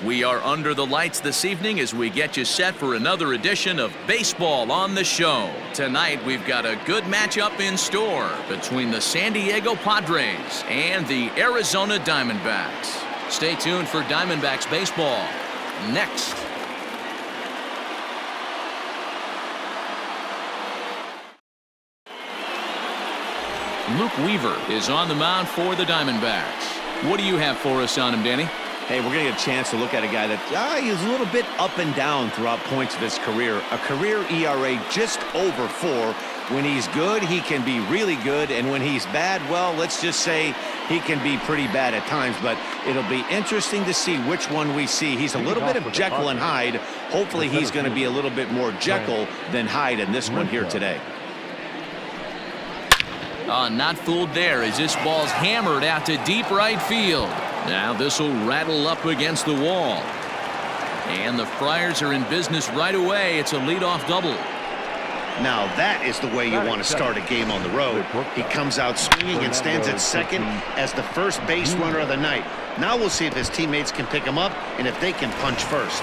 We are under the lights this evening as we get you set for another edition of Baseball on the Show. Tonight, we've got a good matchup in store between the San Diego Padres and the Arizona Diamondbacks. Stay tuned for Diamondbacks baseball next. Luke Weaver is on the mound for the Diamondbacks. What do you have for us on him, Danny? Hey, we're going to get a chance to look at a guy that he's a little bit up and down throughout points of his career. A career ERA just over 4. When he's good, he can be really good. And when he's bad, well, let's just say he can be pretty bad at times. But it'll be interesting to see which one we see. He's a little bit of Jekyll and Hyde. Hopefully he's going to be a little bit more Jekyll than Hyde in this one here today. Not fooled there as this ball's hammered out to deep right field. Now this will rattle up against the wall. And the Friars are in business right away. It's a leadoff double. Now that is the way you want to start a game on the road. He comes out swinging and stands at second as the first base runner of the night. Now we'll see if his teammates can pick him up and if they can punch first.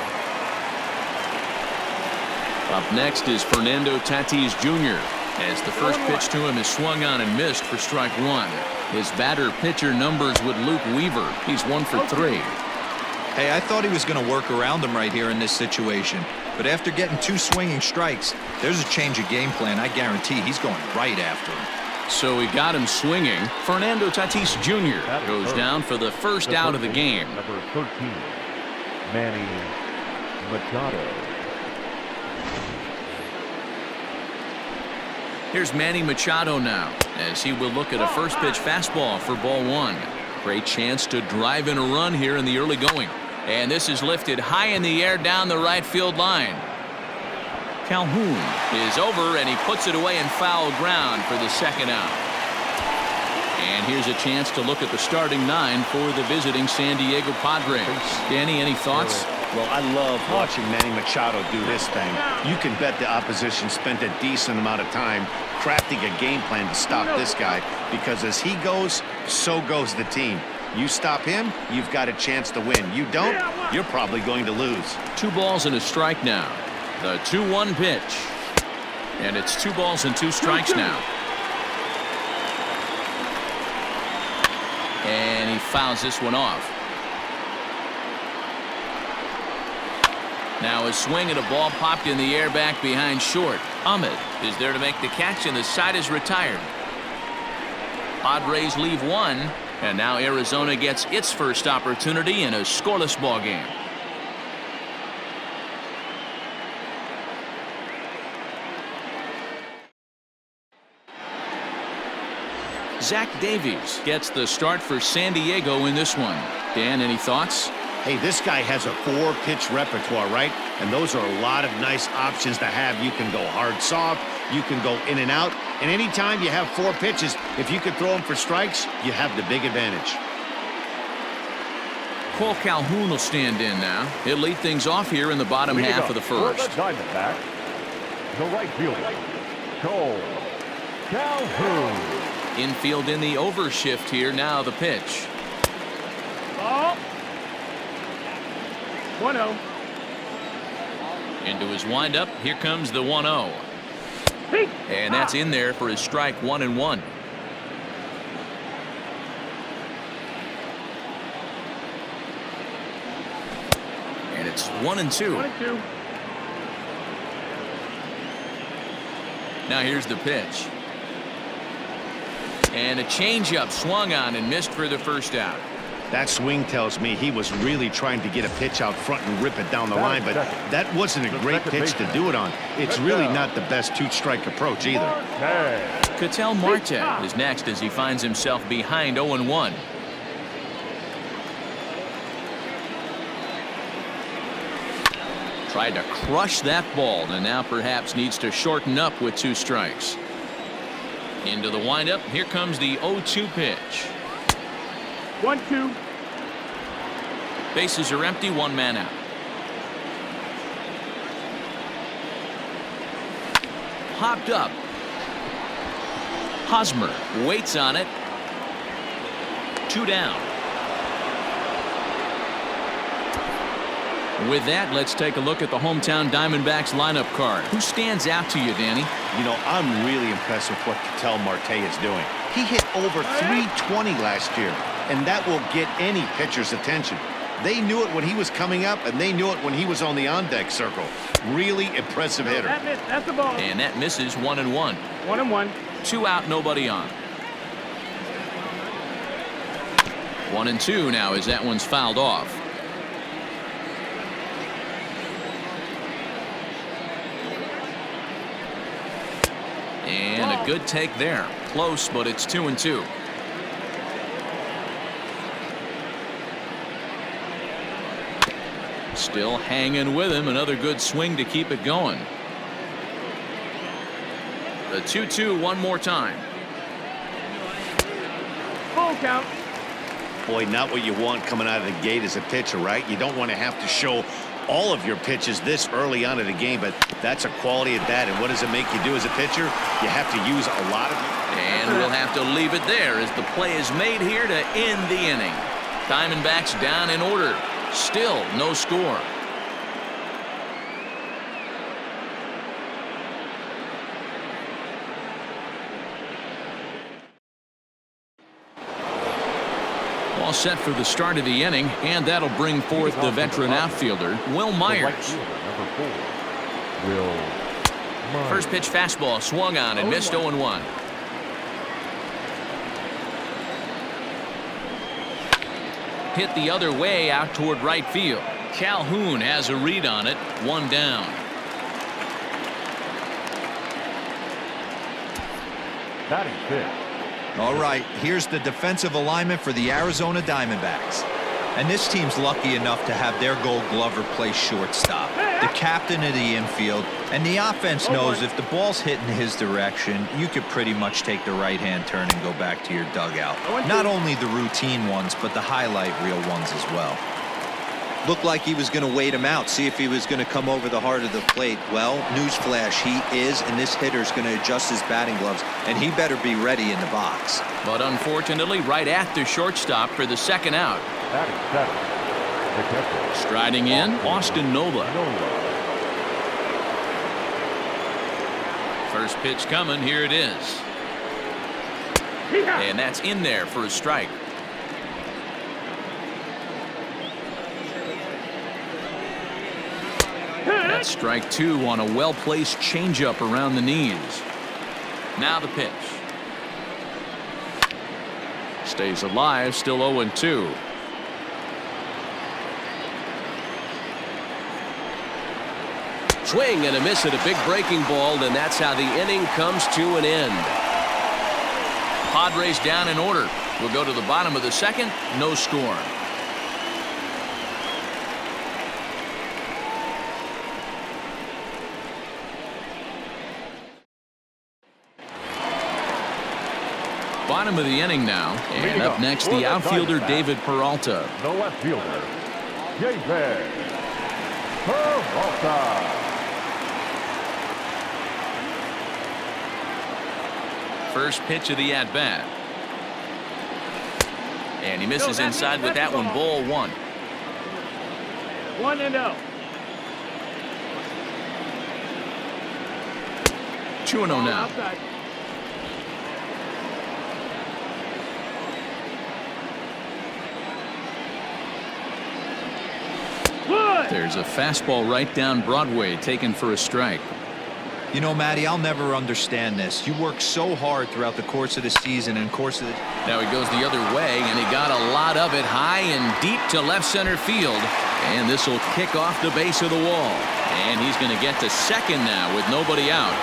Up next is Fernando Tatis Jr. as the first pitch to him is swung on and missed for strike 1. His batter-pitcher numbers with Luke Weaver. He's 1 for 3. Hey, I thought he was going to work around him right here in this situation. But after getting 2 swinging strikes, there's a change of game plan. I guarantee he's going right after him. So he got him swinging. Fernando Tatis Jr. goes down for the first out of the game. Number 13, Manny Machado. Here's Manny Machado now as he will look at a first pitch fastball for ball 1. Great chance to drive in a run here in the early going. And this is lifted high in the air down the right field line. Calhoun is over and he puts it away in foul ground for the second out. And here's a chance to look at the starting 9 for the visiting San Diego Padres. Danny, any thoughts? Well, I love watching Manny Machado do this thing. You can bet the opposition spent a decent amount of time crafting a game plan to stop this guy, because as he goes, so goes the team. You stop him, you've got a chance to win. You don't, you're probably going to lose. 2 balls and a strike now. The 2-1 pitch. And it's 2 balls and 2 strikes now. And he fouls this one off. Now a swing and a ball popped in the air back behind short. Ahmed is there to make the catch and the side is retired. Padres leave 1, and now Arizona gets its first opportunity in a scoreless ball game. Zach Davies gets the start for San Diego in this one. Dan, any thoughts? Hey, this guy has a 4-pitch repertoire, right? And those are a lot of nice options to have. You can go hard, soft. You can go in and out. And anytime you have 4 pitches, if you could throw them for strikes, you have the big advantage. Cole Calhoun will stand in now. He'll lead things off here in the bottom half of the first. For the Diamondbacks, the right fielder, Cole Calhoun. Infield in the overshift here. Now the pitch. 1-0. Into his windup. Here comes the 1-0. And that's in there for his strike 1-1. And it's 1-2. 1-2. Now here's the pitch. And a changeup swung on and missed for the first out. That swing tells me he was really trying to get a pitch out front and rip it down the line, but that wasn't a great pitch to do it on. It's really not the best 2-strike approach either. Ketel Marte is next as he finds himself behind 0-1. Tried to crush that ball and now perhaps needs to shorten up with 2 strikes. Into the windup. Here comes the 0-2 pitch. 1-2. Bases are empty. 1 man out. Hopped up. Hosmer waits on it. 2 down. With that, let's take a look at the hometown Diamondbacks lineup card. Who stands out to you, Danny? You know, I'm really impressed with what Ketel Marte is doing. He hit over 320 last year, and that will get any pitcher's attention. They knew it when he was coming up, and they knew it when he was on the on-deck circle. Really impressive hitter. That's the ball. And that misses 1-1. 1-1. 2 out, nobody on. 1-2 now as that one's fouled off. And a good take there. Close, but it's 2-2. Still hanging with him. Another good swing to keep it going. The 2-2 one more time. Full count. Boy, not what you want coming out of the gate as a pitcher, right? You don't want to have to show all of your pitches this early on in the game, but that's a quality at bat. And what does it make you do as a pitcher? You have to use a lot of it. And we'll have to leave it there as the play is made here to end the inning. Diamondbacks down in order. Still no score. All set for the start of the inning, and that'll bring forth the veteran outfielder, Will Myers. Number 4, Will Myers. First pitch fastball swung on and missed 0-1. Hit the other way out toward right field. Calhoun has a read on it. 1 down. Batting fifth. All right, here's the defensive alignment for the Arizona Diamondbacks. And this team's lucky enough to have their Gold Glover play shortstop, the captain of the infield, and the offense knows if the ball's hitting his direction, you could pretty much take the right-hand turn and go back to your dugout. Not only the routine ones, but the highlight reel ones as well. Looked like he was going to wait him out, see if he was going to come over the heart of the plate. Well, newsflash, he is, and this hitter's going to adjust his batting gloves, and he better be ready in the box. But unfortunately, right at the shortstop for the second out. Batting seventh. The catcher. Striding in, Austin Nola. First pitch coming, here it is. And that's in there for a strike. That's strike 2 on a well-placed changeup around the knees. Now the pitch. Stays alive, still 0-2. Swing and a miss at a big breaking ball, and that's how the inning comes to an end. Padres down in order. We'll go to the bottom of the second. No score. Bottom of the inning now, and up next the outfielder David Peralta. The left fielder, David Peralta. First pitch of the at-bat. And he misses inside with that one. Ball 1. 1-0. 2-0 now. Outside. There's a fastball right down Broadway taken for a strike. You know, Matty, I'll never understand this. You work so hard throughout the course of the season and Now he goes the other way, and he got a lot of it high and deep to left center field. And this will kick off the base of the wall. And he's going to get to second now with nobody out.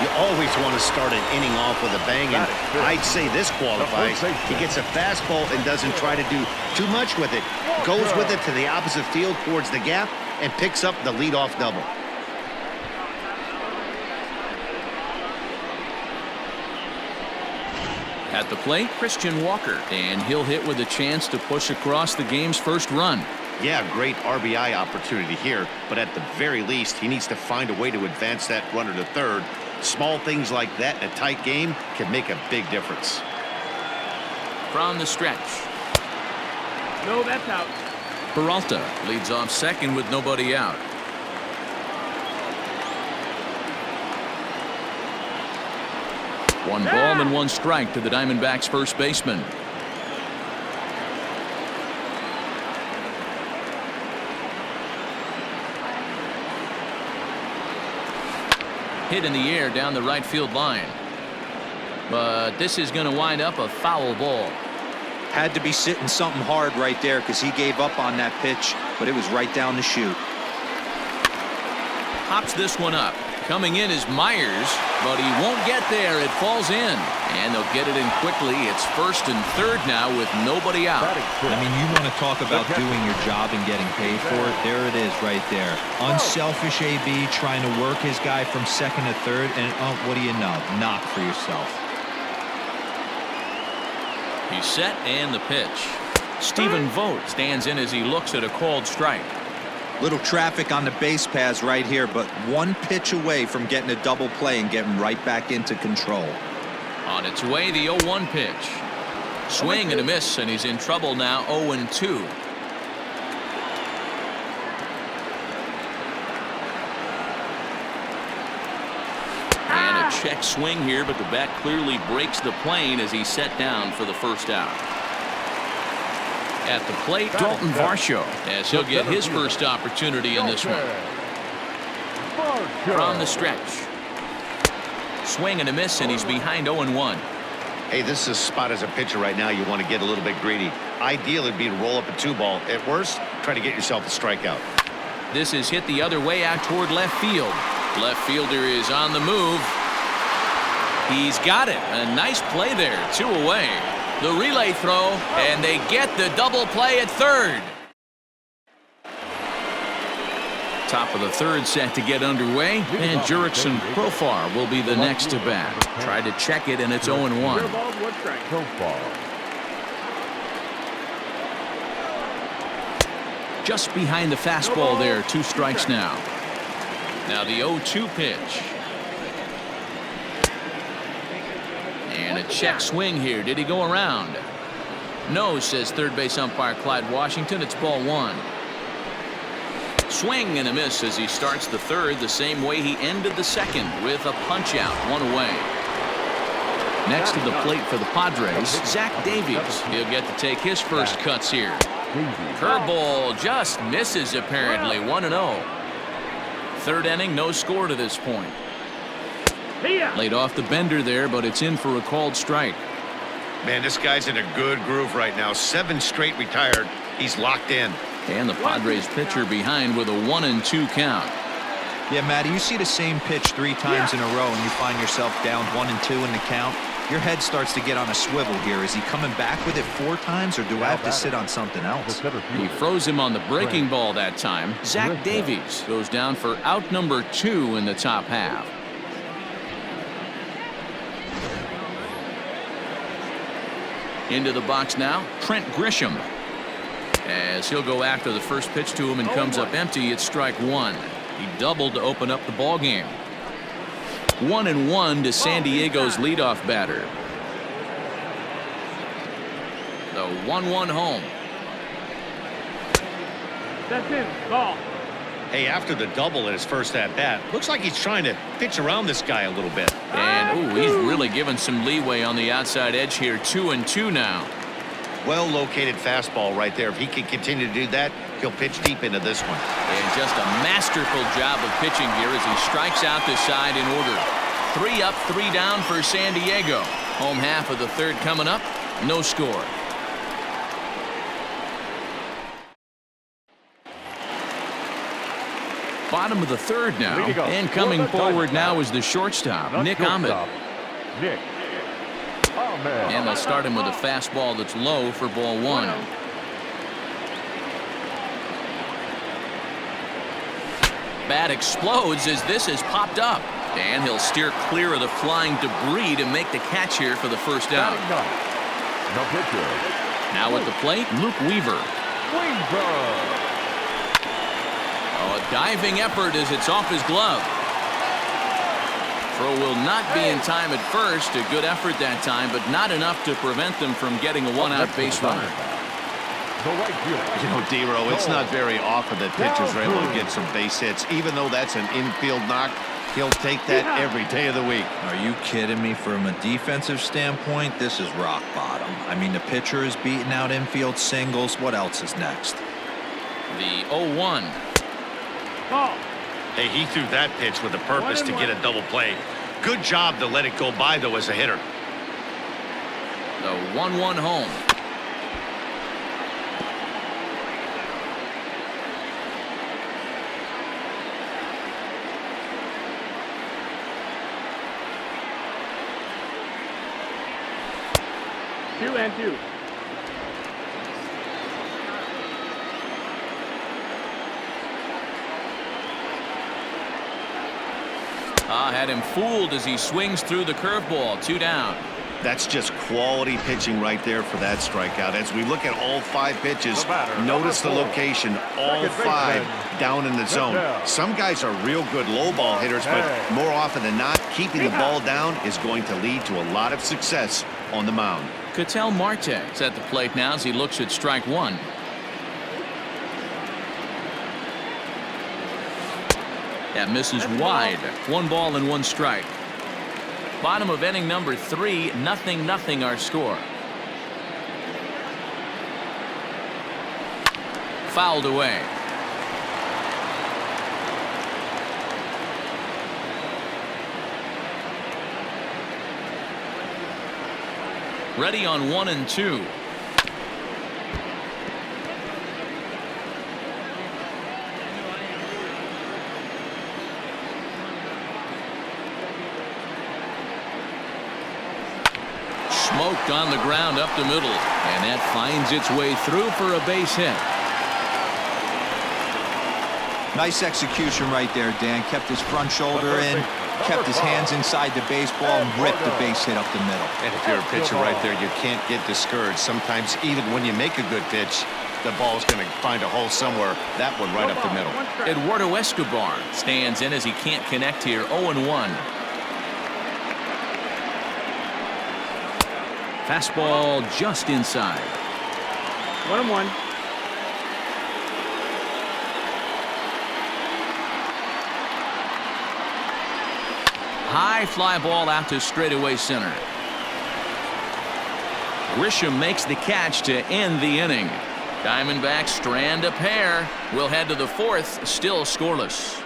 You always want to start an inning off with a bang, and I'd say this qualifies. He gets a fastball and doesn't try to do too much with it. Goes with it to the opposite field towards the gap and picks up the leadoff double. At the plate, Christian Walker, and he'll hit with a chance to push across the game's first run. Yeah, great RBI opportunity here, but at the very least, he needs to find a way to advance that runner to third. Small things like that in a tight game can make a big difference. From the stretch. No, that's out. Peralta leads off second with nobody out. One ball and one strike to the Diamondbacks first baseman. Hit in the air down the right field line. But this is going to wind up a foul ball. Had to be sitting something hard right there because he gave up on that pitch, but it was right down the chute. Pops this one up. Coming in is Myers, but he won't get there. It falls in, and they'll get it in quickly. It's first and third now with nobody out. I mean, you want to talk about doing your job and getting paid for it. There it is right there. Unselfish AB trying to work his guy from second to third, and what do you know? Knock for yourself. He's set and the pitch. Stephen Vogt stands in as he looks at a called strike. Little traffic on the base paths right here, but one pitch away from getting a double play and getting right back into control. On its way, the 0-1 pitch. Swing and a miss, and he's in trouble now. 0-2. And a check swing here, but the bat clearly breaks the plane as he's set down for the first out. At the plate, Dalton Varsho, as he'll get his first opportunity in this one. From the stretch. Swing and a miss, and he's behind 0-1. Hey, this is a spot as a pitcher right now. You want to get a little bit greedy. Ideal would be to roll up a 2-ball. At worst, try to get yourself a strikeout. This is hit the other way out toward left field. Left fielder is on the move. He's got it. A nice play there. 2 away. The relay throw, and they get the double play at third. Top of the third set to get underway, and Jurickson Profar will be the next to bat. Tried to check it, and it's 0-1. Just behind the fastball there, 2 strikes now. Now the 0-2 pitch. And a check swing here. Did he go around? No, says third base umpire Clyde Washington. It's ball 1. Swing and a miss as he starts the third the same way he ended the second with a punch out, 1 away. Next to the plate for the Padres, Zach Davies. He'll get to take his first cuts here. Curveball just misses apparently, 1-0. Third inning, no score to this point. Laid off the bender there, but it's in for a called strike. Man, this guy's in a good groove right now. 7 straight retired. He's locked in. And the Padres pitcher behind with a 1-2 count. Yeah, Matty, you see the same pitch 3 times in a row and you find yourself down 1-2 in the count. Your head starts to get on a swivel here. Is he coming back with it 4 times, or do I have to sit on something else? He froze him on the breaking ball that time. Zach Davies goes down for out number 2 in the top half. Into the box now, Trent Grisham. As he'll go after the first pitch to him and comes up empty, it's strike 1. He doubled to open up the ball game. 1-1 to San Diego's leadoff batter. The 1-1 home. That's in. Ball. Hey, after the double in his first at-bat, looks like he's trying to pitch around this guy a little bit. And, he's really given some leeway on the outside edge here. 2-2 now. Well-located fastball right there. If he can continue to do that, he'll pitch deep into this one. And just a masterful job of pitching here as he strikes out the side in order. 3 up, 3 down for San Diego. Home half of the third coming up. No score. Bottom of the third now, and coming forward now is the shortstop, Nick Ahmed. And they'll start him with a fastball that's low for ball 1. Bat explodes as this is popped up, and he'll steer clear of the flying debris to make the catch here for the first out. Now at the plate, Luke Weaver. A diving effort as it's off his glove. Throw will not be in time at first. A good effort that time, but not enough to prevent them from getting a 1-out base runner. The right fielder. You know, D-Row, it's not very often that pitchers are able to get some base hits. Even though that's an infield knock, he'll take that every day of the week. Are you kidding me? From a defensive standpoint, this is rock bottom. I mean, the pitcher is beating out infield singles. What else is next? The 0-1. Ball. Hey, he threw that pitch with a purpose to get a double play. Good job to let it go by, though, as a hitter. The 1-1 home. Two and two. Had him fooled as he swings through the curveball. 2 down. That's just quality pitching right there for that strikeout. As we look at all 5 pitches, notice the location, all 5 down in the zone. Some guys are real good low ball hitters, but more often than not, keeping the ball down is going to lead to a lot of success on the mound. Ketel Marte is at the plate now as he looks at strike 1. That misses wide. 1 ball and 1 strike. Bottom of inning number 3, 0-0 our score. Fouled away. Ready on 1 and 2. Smoked on the ground up the middle, and that finds its way through for a base hit. Nice execution right there, Dan. Kept his front shoulder in, kept his hands inside the baseball, and ripped the base hit up the middle. And if you're a pitcher right there, you can't get discouraged. Sometimes even when you make a good pitch, the ball's going to find a hole somewhere. That one right up the middle. Eduardo Escobar stands in as he can't connect here. 0-1. Fastball just inside. 1-1. High fly ball out to straightaway center. Grisham makes the catch to end the inning. Diamondbacks strand a pair. We'll head to the 4th, still scoreless.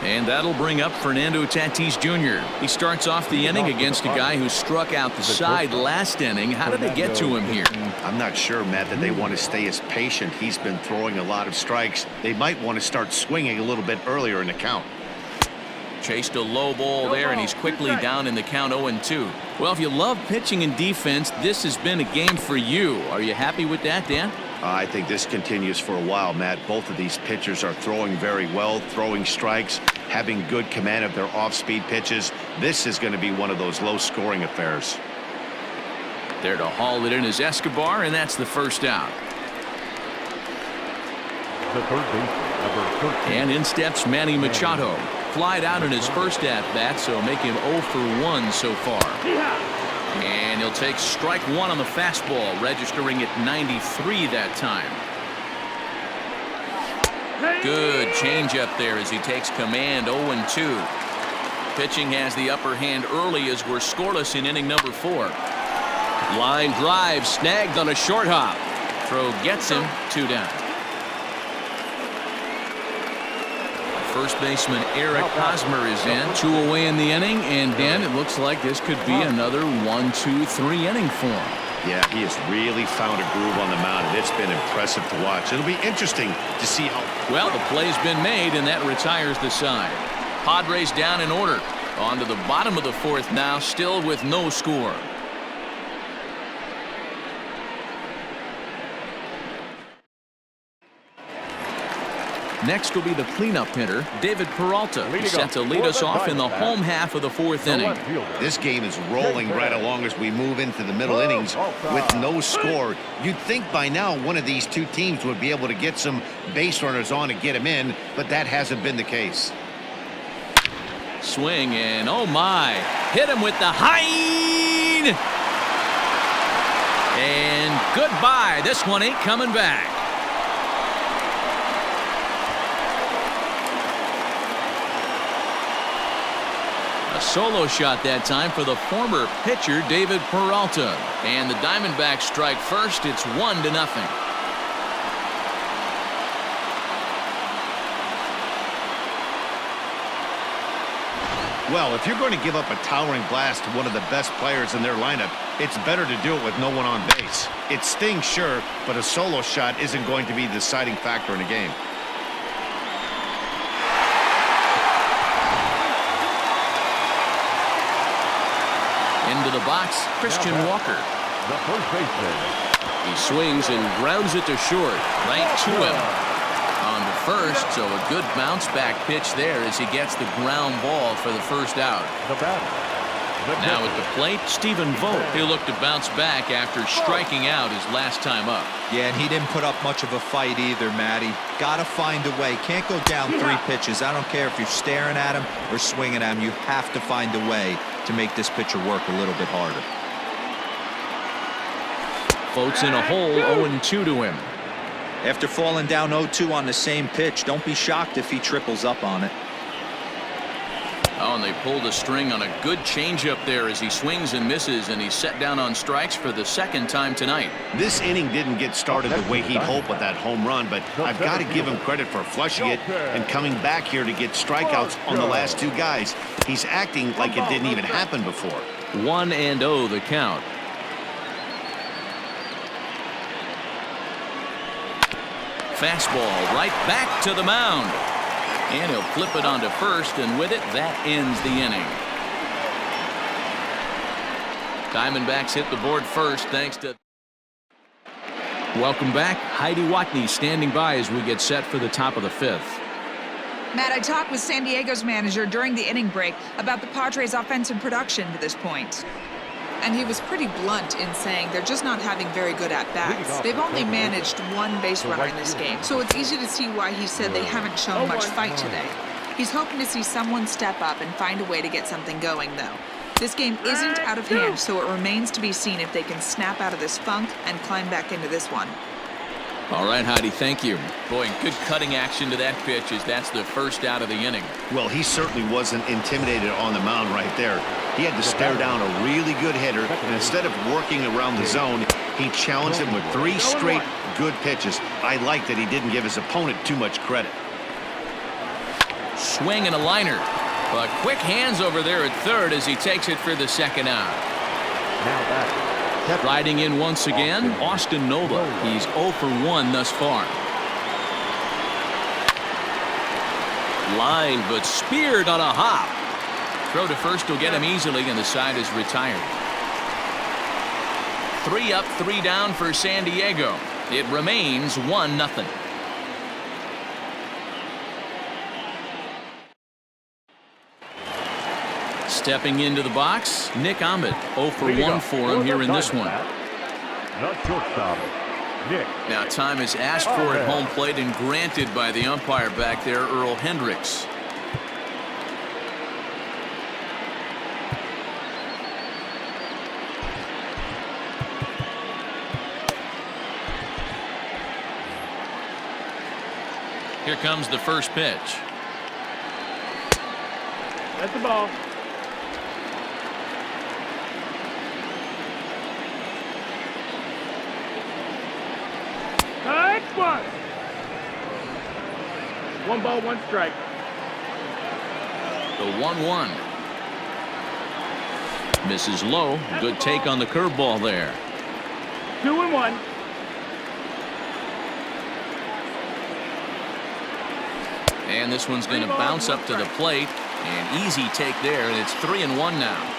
And that'll bring up Fernando Tatis Jr. He starts off the inning against a guy who struck out the side last inning. How did they get to him here? I'm not sure, Matt, that they want to stay as patient. He's been throwing a lot of strikes. They might want to start swinging a little bit earlier in the count. Chased a low ball there, and he's quickly down in the count 0-2. Well, if you love pitching and defense, this has been a game for you. Are you happy with that, Dan? I think this continues for a while, Matt. Both of these pitchers are throwing very well, throwing strikes, having good command of their off-speed pitches. This is going to be one of those low-scoring affairs. There to haul it in is Escobar, and that's the first out. The third base, number 13. And in steps Manny Machado. Flied out in his first at-bat, so make him 0 for 1 so far. And he'll take strike 1 on the fastball, registering at 93 that time. Good changeup there as he takes command. 0-2. Pitching has the upper hand early as we're scoreless in inning number 4. Line drive snagged on a short hop. Throw gets him. 2 down. First baseman Eric Hosmer is in. 2 away in the inning, and Dan, it looks like this could be another 1-2-3 inning for him. Yeah, he has really found a groove on the mound, and it's been impressive to watch. It'll be interesting to see how well the play's been made, and that retires the side. Padres down in order. On to the bottom of the 4th now, still with no score. Next will be the cleanup hitter, David Peralta, who's set to lead us off in the home half of the 4th inning. this game is rolling right along as we move into the middle innings with no score. You'd think by now one of these two teams would be able to get some base runners on and get them in, but that hasn't been the case. Swing and oh my, hit him with the hind. And goodbye. This one ain't coming back. A solo shot that time for the former pitcher David Peralta. And the Diamondbacks strike first. It's 1-0. Well, if you're going to give up a towering blast to one of the best players in their lineup, it's better to do it with no one on base. It stings, sure, but a solo shot isn't going to be the deciding factor in a game. Into the box, Christian Walker. The first baseman. He swings and grounds it to short, right to him. On the first, so a good bounce back pitch there as he gets the ground ball for the first out. The batter. Now at the plate, Stephen Vogt. He'll look to bounce back after striking out his last time up. Yeah, and he didn't put up much of a fight either, Matty. Gotta find a way. Can't go down 3 pitches. I don't care if you're staring at him or swinging at him. You have to find a way to make this pitcher work a little bit harder. Vogt's in a hole, 0-2 to him. After falling down 0-2 on the same pitch, don't be shocked if he triples up on it. Oh, and they pulled a string on a good changeup there as he swings and misses, and he's set down on strikes for the second time tonight. This inning didn't get started the way he'd hoped with that home run, but I've got to give him credit for flushing it and coming back here to get strikeouts on the last 2 guys. He's acting like it didn't even happen before. 1-0 the count. Fastball right back to the mound. And he'll flip it onto first, and with it, that ends the inning. Diamondbacks hit the board first thanks to... Welcome back. Heidi Watney standing by as we get set for the top of the 5th. Matt, I talked with San Diego's manager during the inning break about the Padres' offensive production to this point. And he was pretty blunt in saying they're just not having very good at-bats. They've only managed 1 base runner in this game, so it's easy to see why he said they haven't shown much fight today. He's hoping to see someone step up and find a way to get something going, though. This game isn't out of hand, so it remains to be seen if they can snap out of this funk and climb back into this one. All right, Heidi, thank you. Boy, good cutting action to that pitch as that's the first out of the inning. Well, he certainly wasn't intimidated on the mound right there. He had to stare down a really good hitter, and instead of working around the zone, he challenged him with 3 straight good pitches. I like that he didn't give his opponent too much credit. Swing and a liner. But quick hands over there at third as he takes it for the second out. Now back. Riding in once again, Austin Nova. He's 0 for 1 thus far. Line, but speared on a hop. Throw to first will get him easily, and the side is retired. 3 up, 3 down for San Diego. It remains 1-0. Stepping into the box, Nick Ahmed. 0 for 1 for him here in this one. The shortstop, Nick. Now time is asked for at home plate and granted by the umpire back there, Earl Hendricks. Here comes the first pitch. That's the ball. One. 1 ball, 1 strike. The 1-1. Misses low. Good take on the curveball there. 2-1. And this one's going to bounce up to the plate. An easy take there, and it's 3-1 now.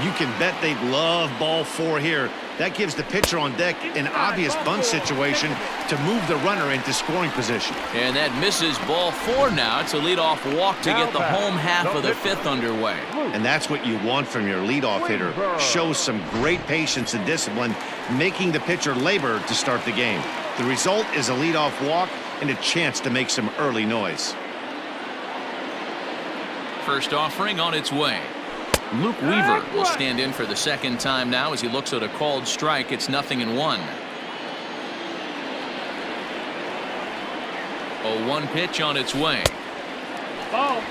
You can bet they'd love ball 4 here. That gives the pitcher on deck an obvious bunt situation to move the runner into scoring position. And that misses ball 4 now. It's a leadoff walk to get the home half of the 5th underway. And that's what you want from your leadoff hitter. Shows some great patience and discipline, making the pitcher labor to start the game. The result is a leadoff walk and a chance to make some early noise. first offering on its way. Luke Weaver will stand in for the second time now as he looks at a called strike. It's 0-1. 0-1 pitch on its way. Ball.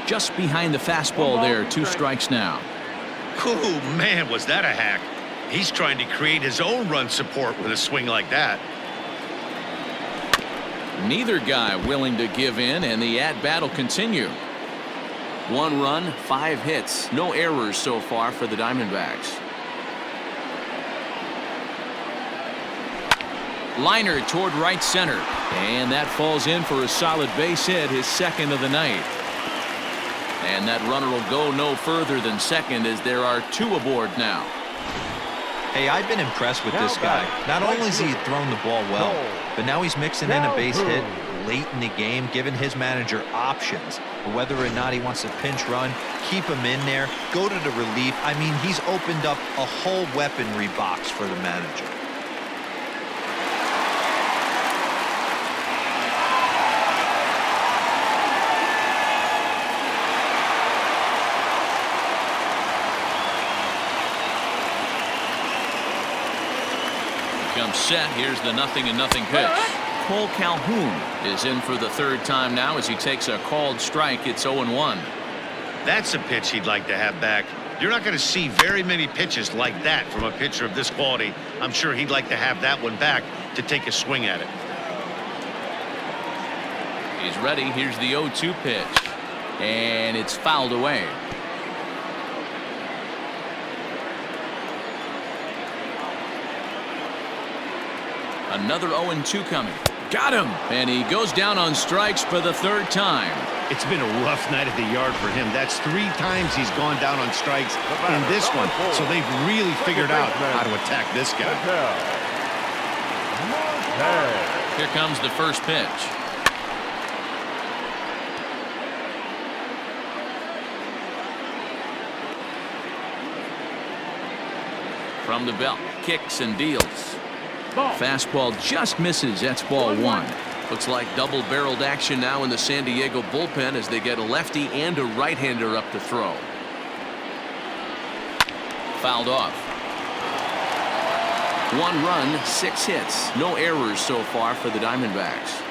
Just behind the fastball there. 2 strikes now. Oh, man, was that a hack. He's trying to create his own run support with a swing like that. Neither guy willing to give in, and the at-bat will continue. 1 run, 5 hits. No errors so far for the Diamondbacks. Liner toward right center. And that falls in for a solid base hit, his second of the night. And that runner will go no further than second as there are 2 aboard now. Hey, I've been impressed with this guy. Not only has he thrown the ball well, but now he's mixing in a base hit late in the game, giving his manager options. Whether or not he wants to pinch run, keep him in there, go to the relief. I mean, he's opened up a whole weaponry box for the manager. Comes set. Here's the 0-0 pitch. Cole Calhoun is in for the 3rd time now as he takes a called strike. It's 0-1. That's a pitch he'd like to have back. You're not going to see very many pitches like that from a pitcher of this quality. I'm sure he'd like to have that one back to take a swing at it. He's ready. Here's the 0-2 pitch. And it's fouled away. Another 0-2 coming. Got him. And he goes down on strikes for the 3rd time. It's been a rough night at the yard for him. That's 3 times he's gone down on strikes in this one. So they've really figured out how to attack this guy. Here comes the first pitch. From the belt. Kicks and deals. Fastball just misses. That's ball 1. Looks like double-barreled action now in the San Diego bullpen as they get a lefty and a right-hander up to throw. Fouled off. 1 run, 6 hits. No errors so far for the Diamondbacks.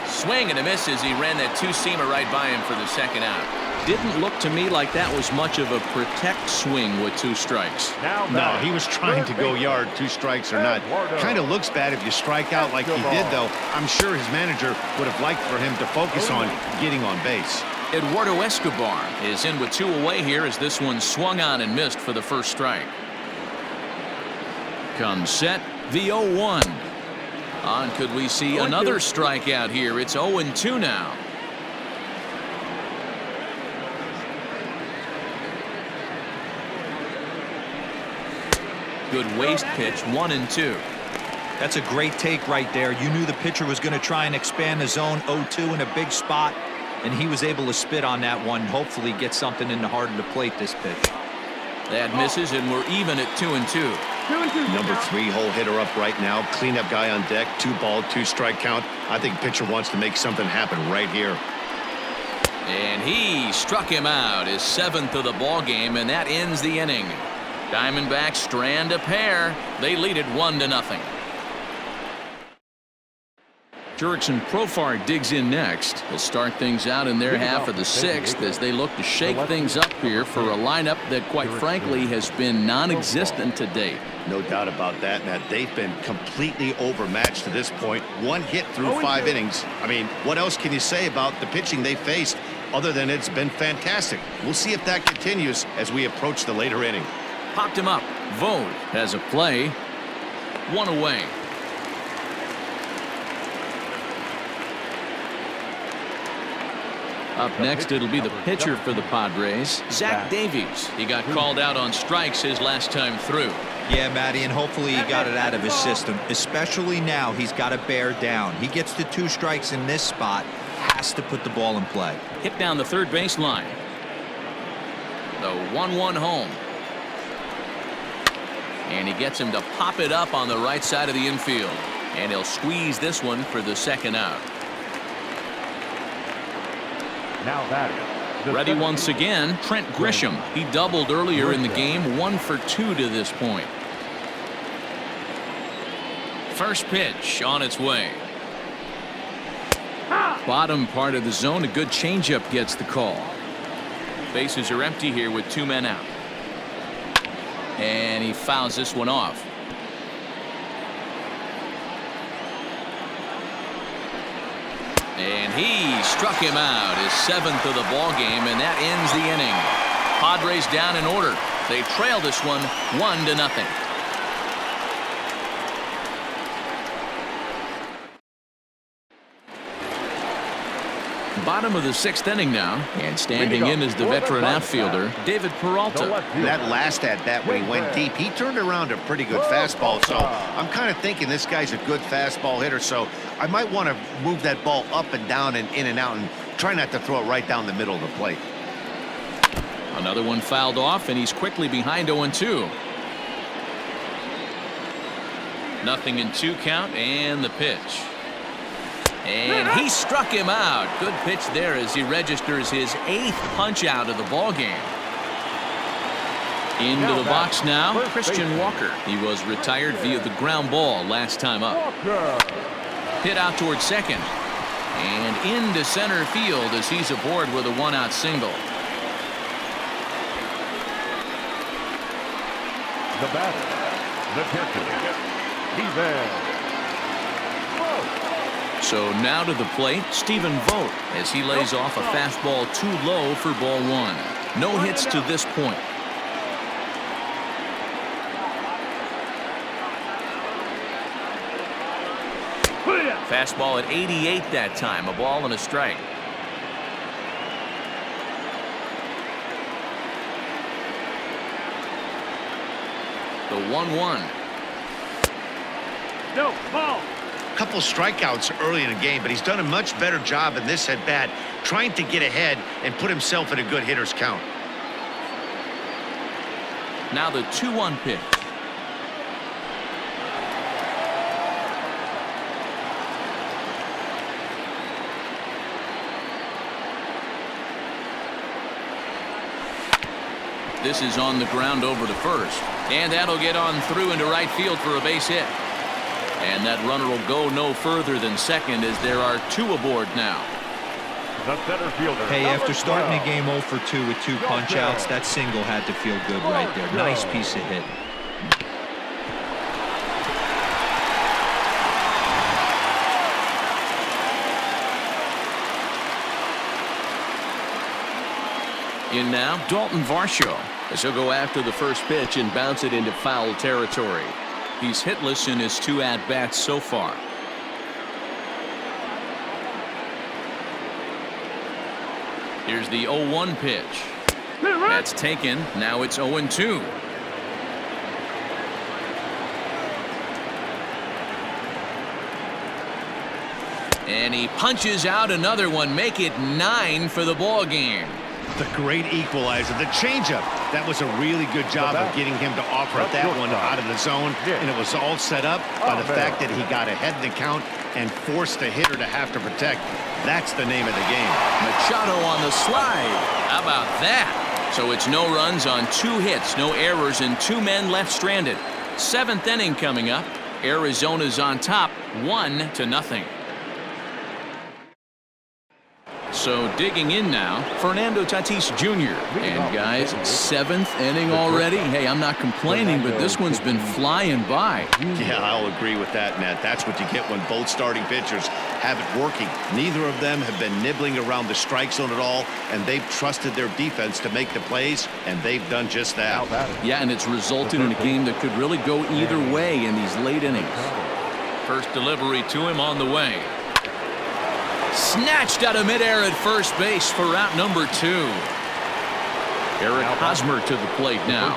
Swing and a miss as he ran that 2-seamer right by him for the 2nd out. Didn't look to me like that was much of a protect swing with 2 strikes. No, he was trying to go yard, 2 strikes or not. Kind of looks bad if you strike out like he did, though. I'm sure his manager would have liked for him to focus on getting on base. Eduardo Escobar is in with 2 away here as this one swung on and missed for the 1st strike. Comes set, the 0-1. On could we see another strikeout here? It's 0-2 now. Good waist pitch, 1-2. That's a great take right there. You knew the pitcher was going to try and expand the zone. 0-2 in a big spot, and he was able to spit on that one. Hopefully get something in the heart of the plate this pitch. That misses, and we're even at 2-2. Number 3 hole hitter up right now. Cleanup guy on deck. 2-ball, 2-strike count. I think pitcher wants to make something happen right here. And he struck him out, his 7th of the ball game, and that ends the inning. Diamondbacks strand a pair. They lead it 1-0. Jurickson Profar digs in next. He'll start things out in their half of the 6th as they look to shake things up here for a lineup that, quite frankly, has been non-existent to date. No doubt about that, Matt. They've been completely overmatched to this point. 1 hit through 5 innings. I mean, what else can you say about the pitching they faced other than it's been fantastic? We'll see if that continues as we approach the later inning. Popped him up. Vogt has a play. 1 away. Up next, it'll be the pitcher for the Padres, Zach Davies. He got called out on strikes his last time through. Yeah, Matty, and hopefully he got it out of his system. Especially now, he's got to bear down. He gets the 2 strikes in this spot, has to put the ball in play. Hit down the 3rd baseline. The 1-1 home. And he gets him to pop it up on the right side of the infield. And he'll squeeze this one for the second out. Now batting. Ready once again, Trent Grisham. He doubled earlier in the game, 1 for 2 to this point. First pitch on its way. Bottom part of the zone, a good changeup gets the call. Bases are empty here with 2 men out. And he fouls this one off. And he struck him out, his 7th of the ball game, and that ends the inning. Padres down in order. They trail this one 1-0. Bottom of the 6th inning now, and standing in is the veteran outfielder, David Peralta. That last at-bat when he went deep, he turned around a pretty good fastball, so I'm kind of thinking this guy's a good fastball hitter, so I might want to move that ball up and down and in and out and try not to throw it right down the middle of the plate. Another one fouled off, and he's quickly behind 0-2. 0-2 count, and the pitch. And he struck him out. Good pitch there as he registers his 8th punch out of the ball game. Into the box now, Christian Walker. He was retired via the ground ball last time up. Hit out towards second. And into center field as he's aboard with a 1-out single. The batter, the catcher, he's there. So now to the plate, Stephen Vogt as he lays off a fastball too low for ball 1. No hits to this point. Fastball at 88 that time, a ball and a strike. The 1-1. No, ball. Couple strikeouts early in the game, but he's done a much better job in this at-bat trying to get ahead and put himself in a good hitter's count. Now the 2-1 pitch. This is on the ground over to first, and that'll get on through into right field for a base hit. And that runner will go no further than second as there are 2 aboard now. The center fielder. Hey, after starting a game 0 for 2 with 2 punch-outs, that single had to feel good right there. Nice piece of hit. In now, Dalton Varsho as he'll go after the first pitch and bounce it into foul territory. He's hitless in his 2 at-bats so far. Here's the 0-1 pitch. That's taken. Now it's 0-2. And he punches out another one. Make it 9 for the ball game. The great equalizer, the changeup. That was a really good job of getting him to offer that one out of the zone, and it was all set up by the fact that he got ahead in the count and forced the hitter to have to protect. That's the name of the game. Machado on the slide. How about that? So it's no runs on 2 hits, no errors, and 2 men left stranded. 7th inning coming up. Arizona's on top, 1-0. So digging in now, Fernando Tatis Jr. And guys, 7th inning already. Hey, I'm not complaining, but this one's been flying by. Yeah, I'll agree with that, Matt. That's what you get when both starting pitchers have it working. Neither of them have been nibbling around the strike zone at all, and they've trusted their defense to make the plays, and they've done just that. Yeah, and it's resulted in a game that could really go either way in these late innings. First delivery to him on the way. Snatched out of midair at first base for route number 2. Eric Hosmer to the plate now.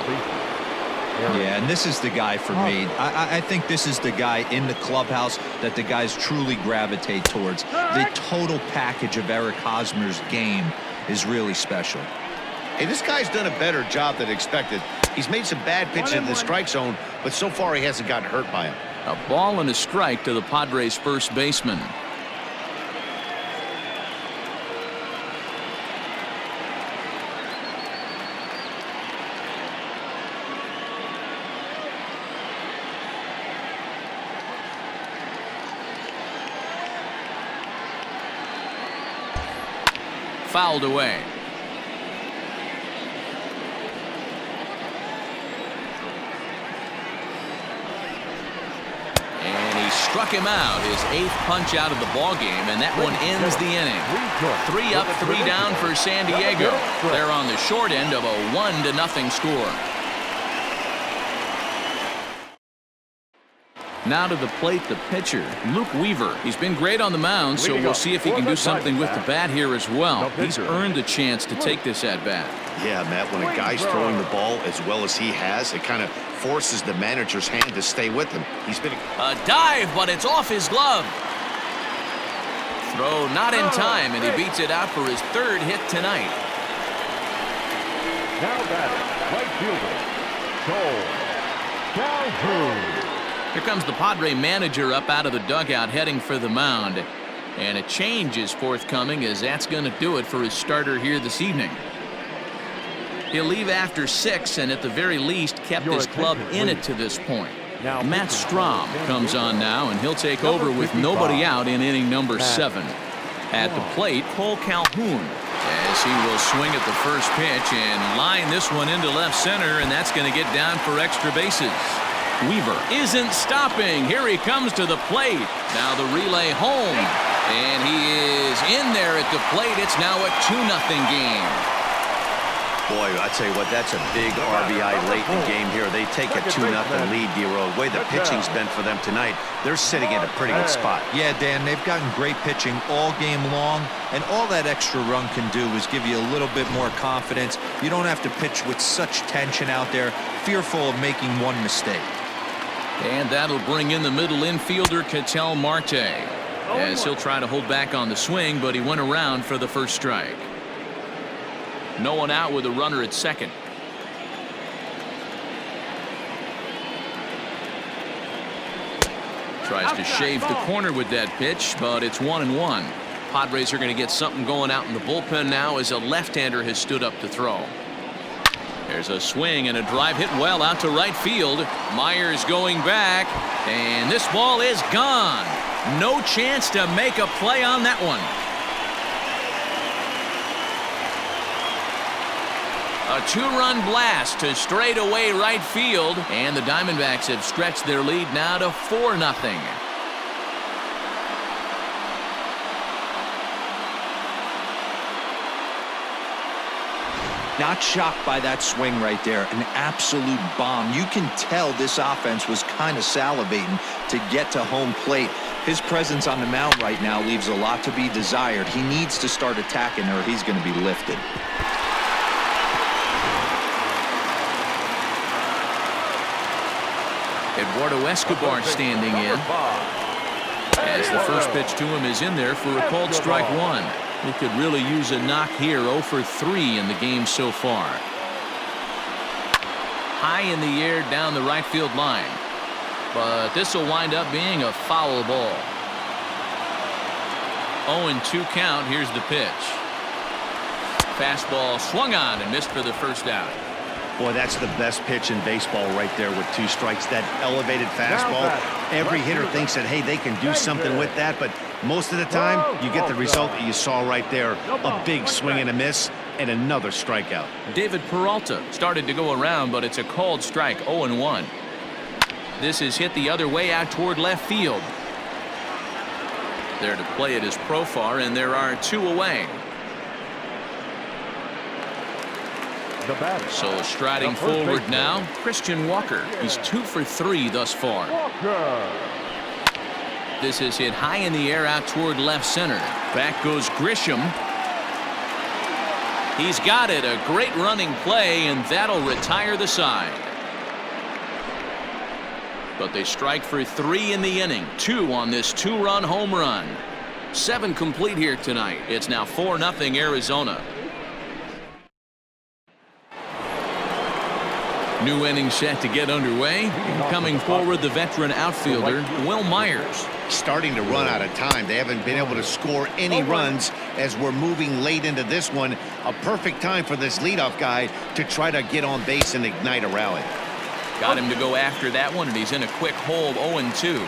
Yeah, and this is the guy for me. I think this is the guy in the clubhouse that the guys truly gravitate towards. The total package of Eric Hosmer's game is really special. Hey, this guy's done a better job than expected. He's made some bad pitches in the strike zone, but so far he hasn't gotten hurt by him. A ball and a strike to the Padres first baseman. Fouled away. And he struck him out, his 8th punch out of the ball game, and that one ends the inning. 3 up, 3 down for San Diego. They're on the short end of a 1-0 score. Now to the plate, the pitcher, Luke Weaver. He's been great on the mound, so we'll see if he can do something with the bat here as well. He's earned a chance to take this at-bat. Yeah, Matt, when a guy's throwing the ball as well as he has, it kind of forces the manager's hand to stay with him. He's been a dive, but it's off his glove. Throw not in time, and he beats it out for his 3rd hit tonight. Now batting, right fielder, Calhoun. Here comes the Padre manager up out of the dugout heading for the mound. And a change is forthcoming, as that's going to do it for his starter here this evening. He'll leave after 6 and at the very least kept his club in it to this point. Matt Strom comes on now, and he'll take over with nobody out in inning number 7. At the plate, Cole Calhoun, as he will swing at the first pitch and line this one into left center, and that's going to get down for extra bases. Weaver isn't stopping. Here he comes to the plate. Now the relay home. And he is in there at the plate. It's now a 2-0 game. Boy, I tell you what, that's a big RBI late in the game here. They take a 2-0 lead, D-Row. The way the pitching's been for them tonight, they're sitting in a pretty good spot. Yeah, Dan, they've gotten great pitching all game long, and all that extra run can do is give you a little bit more confidence. You don't have to pitch with such tension out there, fearful of making one mistake. And that'll bring in the middle infielder, Ketel Marte, as he'll try to hold back on the swing, but he went around for the first strike. No one out with a runner at second. Tries to shave the corner with that pitch, but it's 1-1. Padres are going to get something going out in the bullpen now, as a left-hander has stood up to throw. There's a swing and a drive hit well out to right field. Myers going back, and this ball is gone. No chance to make a play on that one. A 2-run blast to straightaway right field, and the Diamondbacks have stretched their lead now to 4-0. Not shocked by that swing right there. An absolute bomb. You can tell this offense was kind of salivating to get to home plate. His presence on the mound right now leaves a lot to be desired. He needs to start attacking, or he's going to be lifted. Eduardo Escobar standing in, as the first pitch to him is in there for a called strike 1. He could really use a knock here. 0 for 3 in the game so far. High in the air down the right field line, but this will wind up being a foul ball. 0-2 count. Here's the pitch. Fastball swung on and missed for the first out. Boy, that's the best pitch in baseball right there with 2 strikes. That elevated fastball. Every hitter thinks that, hey, they can do something with that, but most of the time you get the result that you saw right there. A big swing and a miss and another strikeout. David Peralta started to go around, but it's a called strike. 0-1. This is hit the other way out toward left field. There to play it is Profar, and there are 2 away. So striding forward now, Christian Walker. He's 2 for 3 thus far. This is hit high in the air out toward left center. Back goes Grisham. He's got it. A great running play, and that'll retire the side. But they strike for 3 in the inning. 2 on this 2-run home run. 7 complete here tonight. It's now 4-0 Arizona. New inning set to get underway. Coming forward, the veteran outfielder, Will Myers. Starting to run out of time. They haven't been able to score any runs as we're moving late into this one. A perfect time for this leadoff guy to try to get on base and ignite a rally. Got him to go after that one, and he's in a quick hold, 0-2.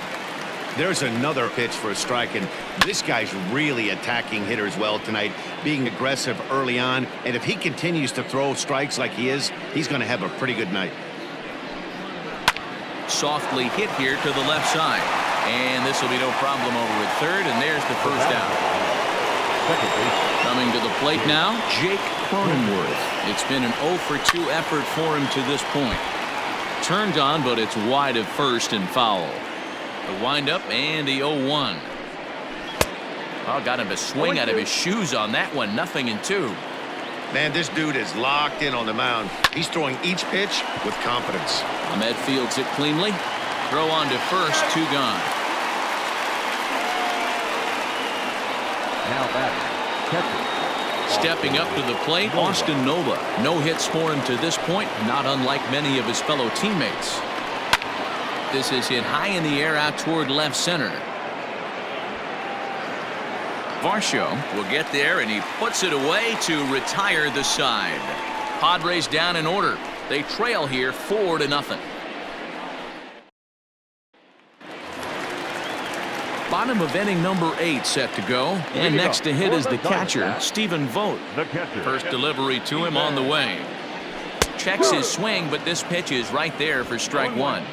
There's another pitch for a strike, and this guy's really attacking hitters well tonight, being aggressive early on, and if he continues to throw strikes like he is, he's going to have a pretty good night. Softly hit here to the left side, and this will be no problem over at third, and there's the first out. Coming to the plate now, Jake Cronenworth. It's been an 0-for-2 effort for him to this point. Turned on, but it's wide of first and foul. The windup and the 0-1. Oh, got him to swing out of his shoes on that one. 0-2. Man, this dude is locked in on the mound. He's throwing each pitch with confidence. Ahmed fields it cleanly. Throw on to first, 2 gone. Now back. Catcher. Stepping up to the plate, Austin Nova. No hits for him to this point, not unlike many of his fellow teammates. This is hit high in the air out toward left center. Varsho will get there, and he puts it away to retire the side. Padres down in order. They trail here 4-0. Bottom of inning number 8 set to go, and next to hit is the catcher, Stephen Vogt. First delivery to him on the way. Checks his swing, but this pitch is right there for strike 1.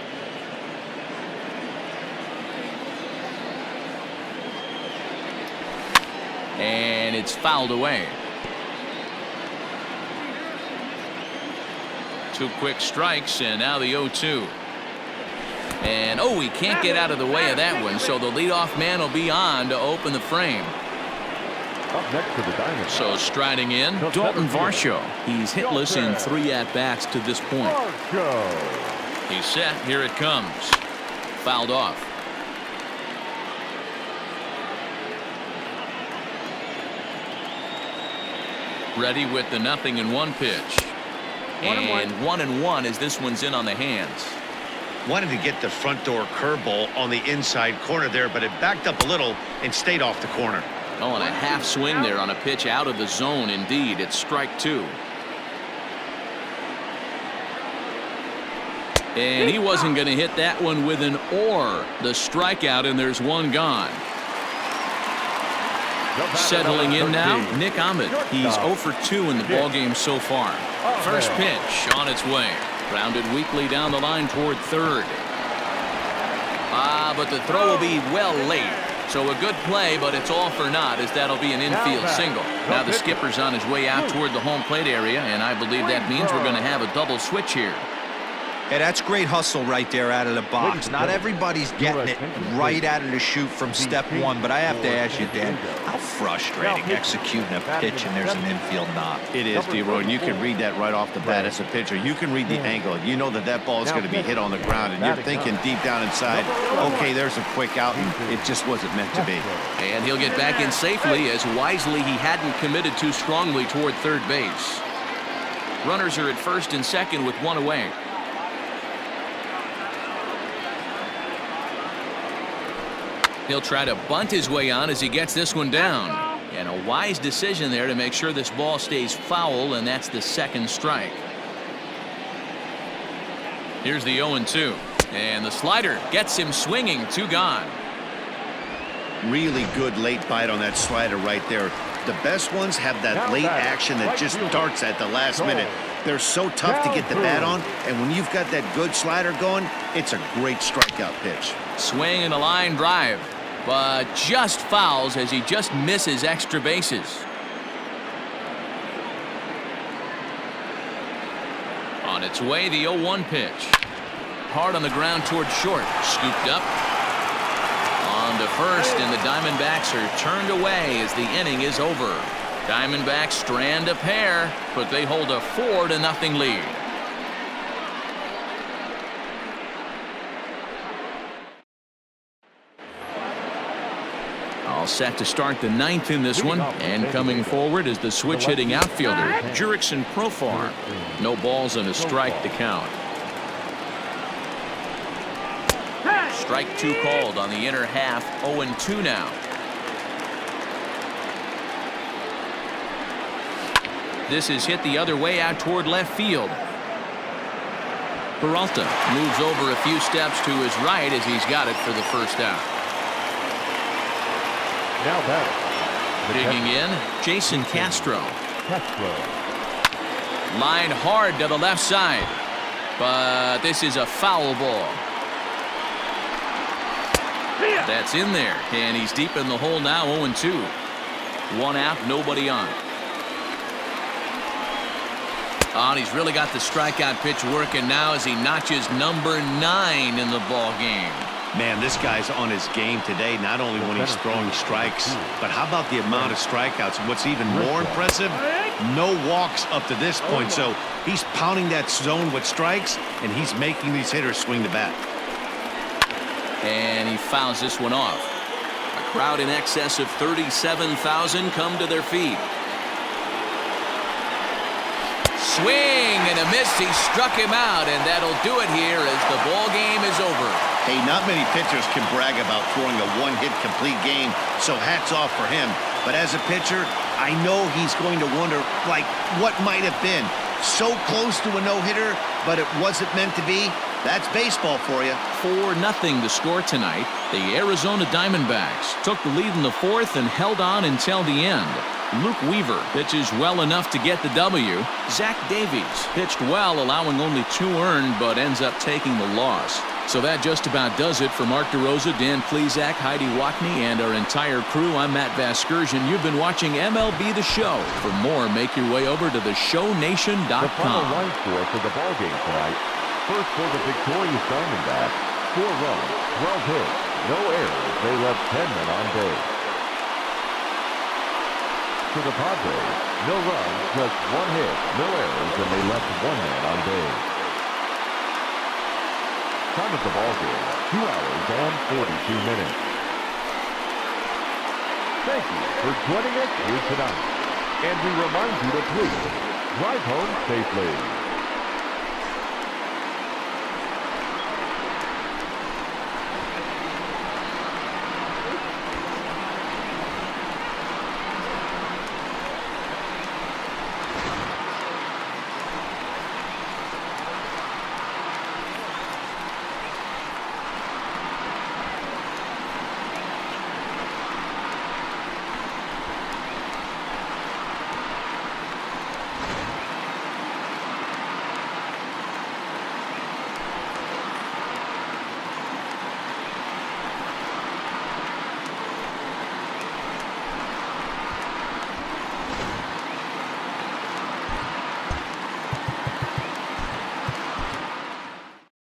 And it's fouled away. 2 quick strikes, and now the 0-2. And oh, he can't get out of the way of that one, so the leadoff man will be on to open the frame. Up next to the Diamondbacks. So striding in, Dalton Varsho. He's hitless in 3 at-bats to this point. He's set. Here it comes. Fouled off. Ready with the 0-1 pitch. And 1-1 as this one's in on the hands. Wanted to get the front door curveball on the inside corner there, but it backed up a little and stayed off the corner. Oh, and a half swing there on a pitch out of the zone. Indeed, it's strike 2. And he wasn't going to hit that one with an or. The strikeout, and there's 1 gone. Settling in now, Nick Ahmed. He's 0-for-2 in the ballgame so far. First pitch on its way. Grounded weakly down the line toward third. But the throw will be well late. So a good play, but it's all for naught, as that'll be an infield single. Now the skipper's on his way out toward the home plate area, and I believe that means we're going to have a double switch here. Yeah, that's great hustle right there out of the box. Not everybody's getting it right out of the chute from step 1, but I have to ask you, Dan, how frustrating executing a pitch and there's an infield knock. It is, D-Roy, and you can read that right off the bat as a pitcher. You can read the angle. You know that that ball is going to be hit on the ground, and you're thinking deep down inside, okay, there's a quick out, and it just wasn't meant to be. And he'll get back in safely, as wisely he hadn't committed too strongly toward third base. Runners are at first and second with 1 away. He'll try to bunt his way on as he gets this one down. And a wise decision there to make sure this ball stays foul, and that's the 2nd strike. Here's the 0-2. And the slider gets him swinging. 2 gone. Really good late bite on that slider right there. The best ones have that late action that just darts at the last minute. They're so tough to get the bat on, and when you've got that good slider going, it's a great strikeout pitch. Swing and a line drive, but just fouls as he just misses extra bases. On its way, the 0-1 pitch. Hard on the ground toward short. Scooped up. On to first, and the Diamondbacks are turned away as the inning is over. Diamondbacks strand a pair, but they hold a 4-0 lead. All set to start the 9th in this one, and coming forward is the switch-hitting outfielder, Jurickson Profar. No balls and a strike to count. Strike two called on the inner half. 0-2 now. This is hit the other way out toward left field. Peralta moves over a few steps to his right as he's got it for the first out. Now batting. Digging in, Jason Castro. Line hard to the left side. But this is a foul ball. That's in there. And he's deep in the hole now, 0-2. One out, nobody on. Oh, and he's really got the strikeout pitch working now as he notches number 9 in the ball game. Man, this guy's on his game today, not only when he's throwing strikes, but how about the amount of strikeouts? What's even more impressive, no walks up to this point. So he's pounding that zone with strikes, and he's making these hitters swing the bat. And he fouls this one off. A crowd in excess of 37,000 come to their feet. Swing and a miss. He struck him out, and that'll do it here as the ball game is over. Hey, not many pitchers can brag about throwing a one-hit complete game, so hats off for him. But as a pitcher, I know he's going to wonder, like, what might have been. So close to a no-hitter, but it wasn't meant to be. That's baseball for you. 4-0 the score tonight. The Arizona Diamondbacks took the lead in the fourth and held on until the end. Luke Weaver pitches well enough to get the W. Zach Davies pitched well, allowing only 2 earned, but ends up taking the loss. So that just about does it for Mark DeRosa, Dan Plesac, Heidi Watney, and our entire crew. I'm Matt Vasgersian. You've been watching MLB The Show. For more, make your way over to theshownation.com. The final line score for the ball game tonight. First for the victorious Diamondbacks, 4 runs, 12 hits, no errors. They left 10 men on base. For the Padres, no runs, just 1 hit, no errors, and they left 1 man on base. Time of the ball game, 2 hours and 42 minutes. Thank you for joining us here tonight. And we remind you to please drive home safely.